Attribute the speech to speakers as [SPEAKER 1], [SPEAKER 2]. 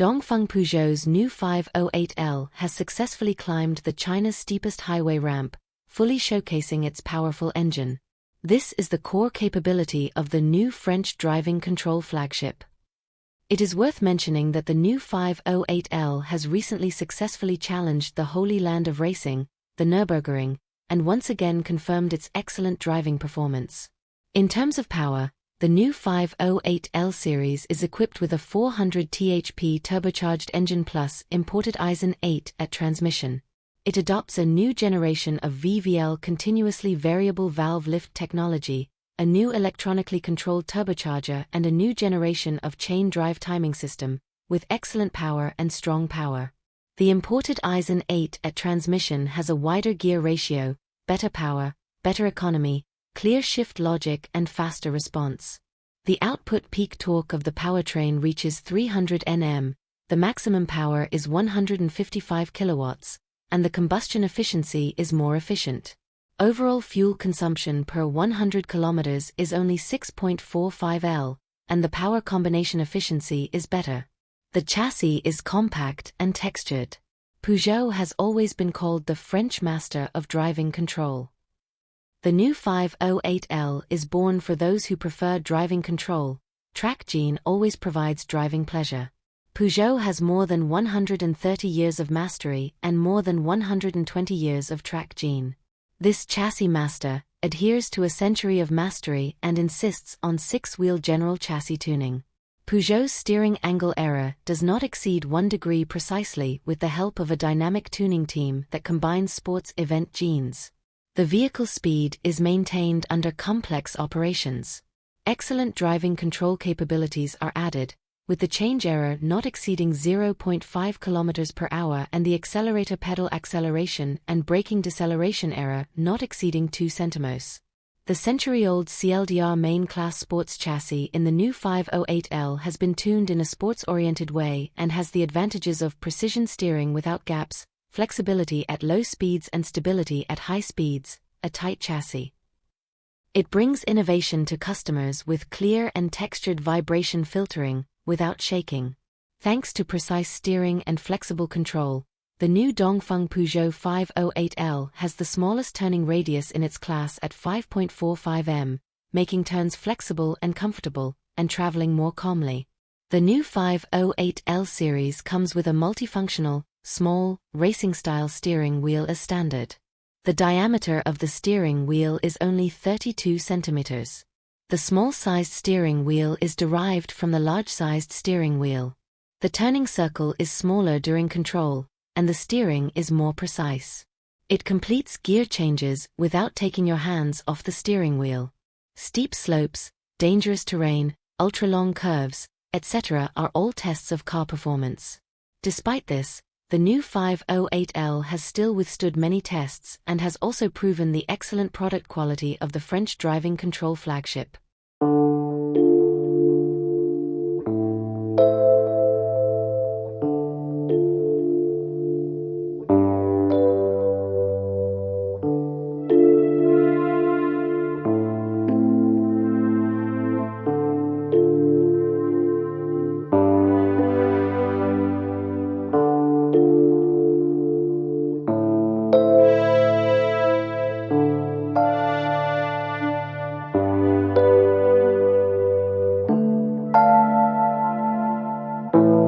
[SPEAKER 1] Dongfeng Peugeot's new 508L has successfully climbed the China's steepest highway ramp, fully showcasing its powerful engine. This is the core capability of the new French Driving Control Flagship. It is worth mentioning that the new 508L has recently successfully challenged the Holy Land of racing, the Nürburgring, and once again confirmed its excellent driving performance. In terms of power, the new 508L series is equipped with a 400 THP turbocharged engine plus imported Aisin 8 at transmission. It adopts a new generation of VVL continuously variable valve lift technology, a new electronically controlled turbocharger and a new generation of chain drive timing system, with excellent power and strong power. The imported Aisin 8 at transmission has a wider gear ratio, better power, better economy, clear shift logic and faster response. The output peak torque of the powertrain reaches 300 Nm, the maximum power is 155 kilowatts, and the combustion efficiency is more efficient. Overall fuel consumption per 100 kilometers is only 6.45 L, and the power combination efficiency is better. The chassis is compact and textured. Peugeot has always been called the French master of driving control. The new 508L is born for those who prefer driving control. Track gene always provides driving pleasure. Peugeot has more than 130 years of mastery and more than 120 years of track gene. This chassis master adheres to a century of mastery and insists on six-wheel general chassis tuning. Peugeot's steering angle error does not exceed 1 degree precisely with the help of a dynamic tuning team that combines sports event genes. The vehicle speed is maintained under complex operations. Excellent driving control capabilities are added, with the change error not exceeding 0.5 km per hour and the accelerator pedal acceleration and braking deceleration error not exceeding 2 cm. The century-old CLDR main-class sports chassis in the new 508L has been tuned in a sports-oriented way and has the advantages of precision steering without gaps, flexibility at low speeds and stability at high speeds, a tight chassis. It brings innovation to customers with clear and textured vibration filtering, without shaking. Thanks to precise steering and flexible control, the new Dongfeng Peugeot 508L has the smallest turning radius in its class at 5.45 m, making turns flexible and comfortable, and traveling more calmly. The new 508L series comes with a multifunctional, small, racing-style steering wheel as standard. The diameter of the steering wheel is only 32 centimeters. The small-sized steering wheel is derived from the large-sized steering wheel. The turning circle is smaller during control, and the steering is more precise. It completes gear changes without taking your hands off the steering wheel. Steep slopes, dangerous terrain, ultra-long curves, etc. are all tests of car performance. Despite this, the new 508L has still withstood many tests and has also proven the excellent product quality of the French Driving Control Flagship.